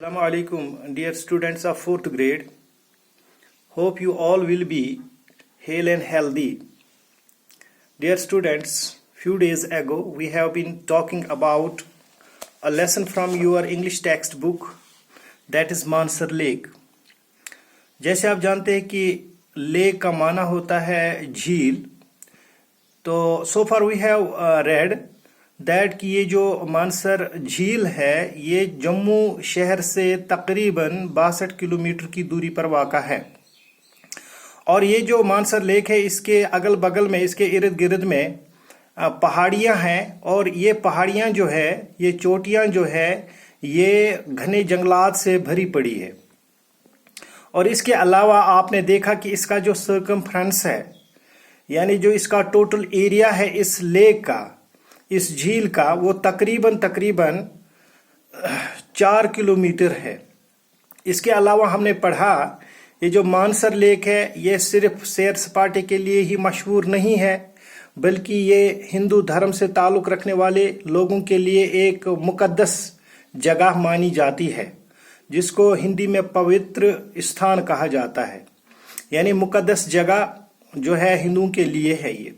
Assalamu alaikum, dear students of 4th grade. Hope you all will be hale and healthy. Dear students, few days ago we have been talking about a lesson from your English textbook, that is Mansar Lake. जैसे आप जानते हैं कि lake का माना होता है झील, तो so far we have read that कि ये जो मानसर झील है ये जम्मू शहर से तकरीबन 62 किलोमीटर की दूरी पर वाक़ा है। और ये जो मानसर लेक है इसके अगल बगल में, इसके इर्द गिर्द में पहाड़ियाँ हैं, और ये पहाड़ियाँ जो है, ये चोटियाँ जो है, ये घने जंगलात से भरी पड़ी है। और इसके अलावा आपने देखा कि इसका जो सर्कमफ्रेंस है, यानी जो इसका टोटल एरिया है इस लेक का, इस झील का, वो तकरीबन 4 किलोमीटर है। इसके अलावा हमने पढ़ा ये जो मानसर लेक है ये सिर्फ सैर सपाटे के लिए ही मशहूर नहीं है, बल्कि ये हिंदू धर्म से ताल्लुक़ रखने वाले लोगों के लिए एक मुक़द्दस जगह मानी जाती है, जिसको हिंदी में पवित्र स्थान कहा जाता है, यानी मुक़द्दस जगह जो है हिंदुओं के लिए है ये।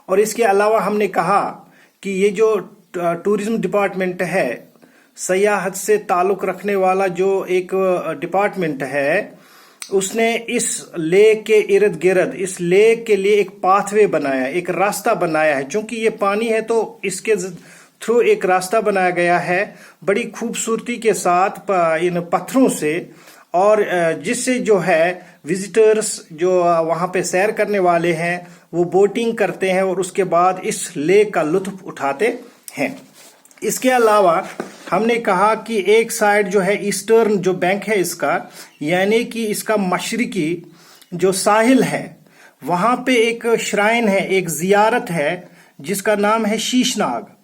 और इसके अलावा हमने कहा कि ये जो टूरिज्म डिपार्टमेंट है, सयाहत से ताल्लुक़ रखने वाला जो एक डिपार्टमेंट है, उसने इस लेक के इर्द गिर्द इस लेक के लिए एक पाथवे बनाया, एक रास्ता बनाया है। चूंकि ये पानी है तो इसके थ्रू एक रास्ता बनाया गया है बड़ी खूबसूरती के साथ इन पत्थरों से, और जिससे जो है विजिटर्स जो वहाँ पे सैर करने वाले हैं वो बोटिंग करते हैं और उसके बाद इस लेक का लुत्फ उठाते हैं। इसके अलावा हमने कहा कि एक साइड जो है ईस्टर्न जो बैंक है इसका, यानी कि इसका मशरिकी जो साहिल है, वहाँ पे एक श्राइन है, एक जियारत है जिसका नाम है शीशनाग।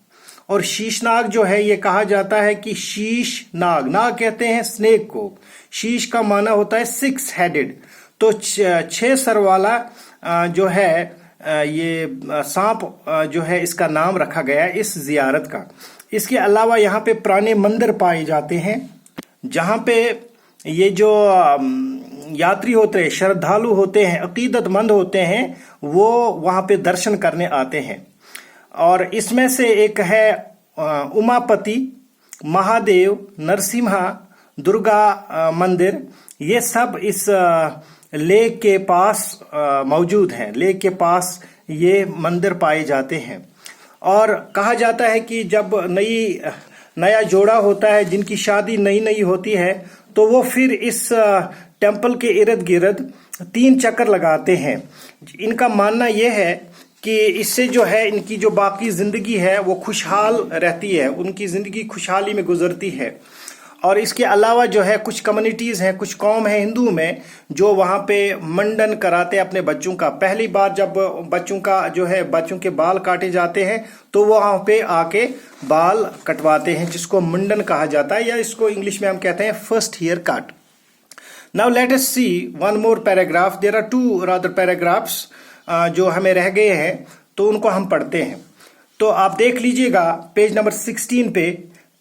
और शीशनाग जो है ये कहा जाता है कि शीश नाग, नाग कहते हैं स्नेक को, शीश का माना होता है 6 हेडेड, तो 6 सर वाला जो है ये सांप जो है इसका नाम रखा गया है इस जियारत का। इसके अलावा यहाँ पे पुराने मंदिर पाए जाते हैं जहाँ पे ये जो यात्री होते हैं, श्रद्धालु होते हैं, अकीदतमंद होते हैं, वो वहाँ पे दर्शन करने आते हैं। और इसमें से एक है उमापति, महादेव, नरसिम्हा, दुर्गा मंदिर, ये सब इस लेक के पास मौजूद हैं। लेक के पास ये मंदिर पाए जाते हैं। और कहा जाता है कि जब नया जोड़ा होता है, जिनकी शादी नई होती है, तो वो फिर इस टेम्पल के इर्द गिर्द 3 चक्कर लगाते हैं। इनका मानना यह है कि इससे जो है इनकी जो बाकी जिंदगी है वो खुशहाल रहती है, उनकी जिंदगी खुशहाली में गुजरती है। और इसके अलावा जो है कुछ कम्युनिटीज़ हैं, कुछ कौम है हिंदू में, जो वहाँ पे मंडन कराते हैं अपने बच्चों का। पहली बार जब बच्चों का जो है बच्चों के बाल काटे जाते हैं तो वो वहाँ पे आके बाल कटवाते हैं, जिसको मुंडन कहा जाता है, या इसको इंग्लिश में हम कहते हैं first hair cut. Now let us see one more paragraph. There are 2 rather paragraphs जो हमें रह गए हैं, तो उनको हम पढ़ते हैं। तो आप देख लीजिएगा पेज नंबर 16 पे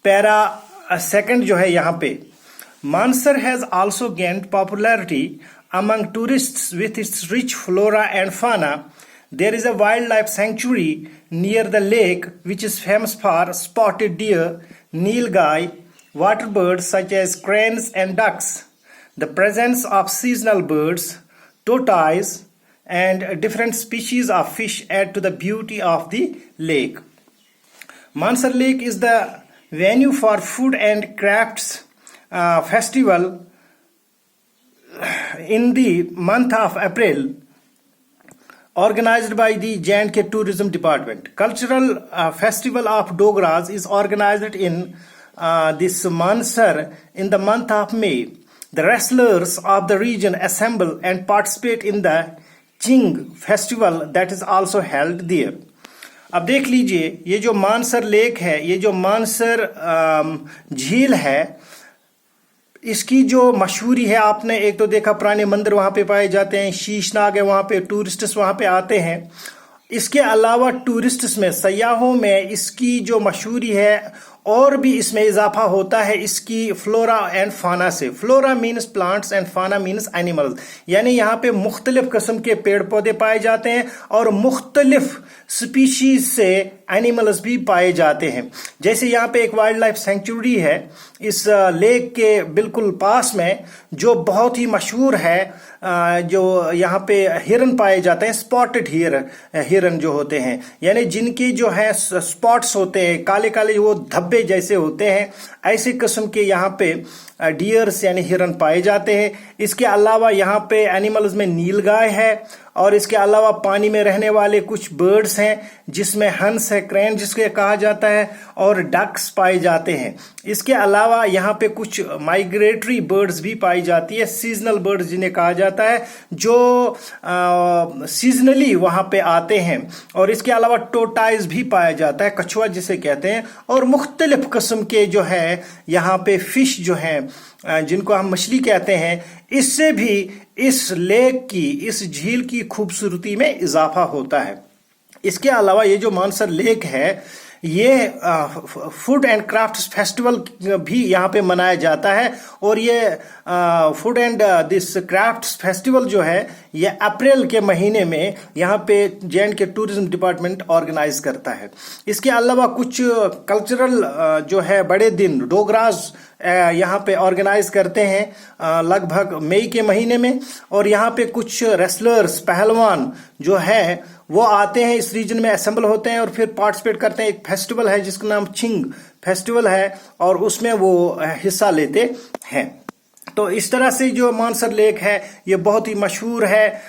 पैरा सेकंड जो है यहाँ पे, Mansar has also gained popularity among tourists with its rich flora and फाना. There is a wildlife sanctuary near the lake which is famous for spotted deer, nilgai, water birds such as cranes and ducks. The presence of seasonal birds, tortoise, and different species of fish add to the beauty of the lake. Mansar Lake is the venue for food and crafts festival in the month of April, organized by the J&K Tourism Department. Cultural festival of Dogras is organized in this Mansar in the month of May. The wrestlers of the region assemble and participate in the Ching festival that is also held there. अब देख लीजिए ये जो Mansar lake है, ये जो मानसर झील है, इसकी जो मशहूरी है, आपने एक तो देखा पुराने मंदिर वहाँ पे पाए जाते हैं, शीशनाग है वहाँ पे, टूरिस्ट्स वहाँ पे आते हैं। इसके अलावा टूरिस्ट्स में, सयाहों में इसकी जो मशहूरी है और भी इसमें इजाफा होता है इसकी फ्लोरा एंड फाना से। फ्लोरा मीन्स प्लांट्स एंड फाना मीन्स एनिमल्स, यानी यहाँ पे मुख्तलिफ किस्म के पेड़ पौधे पाए जाते हैं और मुख्तलिफ स्पीशीज से एनिमल्स भी पाए जाते हैं। जैसे यहाँ पे एक वाइल्ड लाइफ सेंचुरी है इस लेक के बिल्कुल पास में, जो बहुत ही मशहूर है, जो यहाँ पे हिरन पाए जाते हैं, स्पॉटेड हिरन जो होते हैं, यानी जिनके जो है स्पॉट्स होते हैं, काले काले वो धब्बे जैसे होते हैं, ऐसे किस्म के यहाँ पे डियर्स यानी हिरन पाए जाते हैं। इसके अलावा यहाँ पे एनिमल्स में नीलगाय है और इसके अलावा पानी में रहने वाले कुछ बर्ड्स हैं जिसमें हंस है, क्रेन जिसके कहा जाता है, और डक्स पाए जाते हैं। इसके अलावा यहाँ पे कुछ माइग्रेटरी बर्ड्स भी पाई जाती है, सीजनल बर्ड्स जिन्हें कहा जाता है, जो सीजनली वहाँ पे आते हैं। और इसके अलावा टोटाइज भी पाया जाता है, कछुआ जिसे कहते हैं, और मुख्तलिफ किस्म के जो है यहाँ पे फिश जो हैं जिनको हम मछली कहते हैं, इससे भी इस लेक की, इस झील की खूबसूरती में इजाफा होता है। इसके अलावा ये जो मानसर लेक है, ये फूड एंड क्राफ्ट्स फेस्टिवल भी यहाँ पे मनाया जाता है। और ये food and this crafts festival जो है ये अप्रैल के महीने में यहाँ पे जे.एंड.के टूरिज्म डिपार्टमेंट ऑर्गेनाइज करता है। इसके अलावा कुछ कल्चरल जो है बड़े दिन डोगराज यहाँ पे ऑर्गेनाइज करते हैं लगभग मई के महीने में। और यहाँ पे कुछ रेसलर्स, पहलवान जो है वो आते हैं, इस रीजन में असेंबल होते हैं और फिर पार्टिसिपेट करते हैं। एक फेस्टिवल है जिसका नाम छिंग फेस्टिवल है और उसमें वो हिस्सा लेते हैं। तो इस तरह से जो मानसर लेक है ये बहुत ही मशहूर है,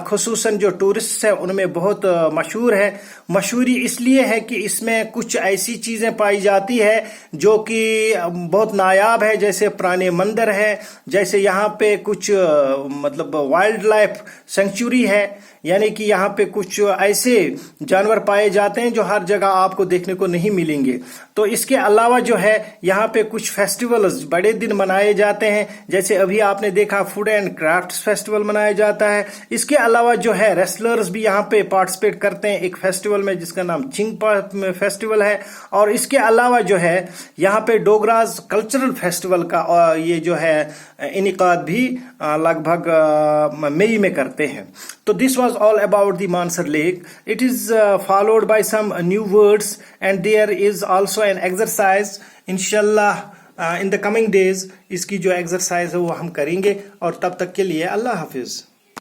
खुसूसन जो टूरिस्ट है उनमें बहुत मशहूर है। मशहूरी इसलिए है कि इसमें कुछ ऐसी चीज़ें पाई जाती है जो कि बहुत नायाब है, जैसे पुराने मंदिर है, जैसे यहाँ पे कुछ मतलब वाइल्ड लाइफ सेंचुरी है, यानी कि यहाँ पे कुछ ऐसे जानवर पाए जाते हैं जो हर जगह आपको देखने को नहीं मिलेंगे। तो इसके अलावा जो है यहाँ पे कुछ फेस्टिवल्स, बड़े दिन मनाए जाते हैं, जैसे अभी आपने देखा फूड एंड क्राफ्ट्स फेस्टिवल मनाया जाता है। इसके अलावा जो है रेसलर्स भी यहाँ पे पार्टिसिपेट करते हैं एक फेस्टिवल में जिसका नाम छिंग फेस्टिवल है। और इसके अलावा जो है यहाँ पे डोगराज कल्चरल फेस्टिवल का ये जो है इनिकाद भी लगभग मई में करते हैं। तो this was all about the Mansar Lake. It is followed by some new words and there is also an exercise. इंशाल्लाह in the coming days इसकी जो exercise है वो हम करेंगे। और तब तक के लिए अल्लाह हाफिज।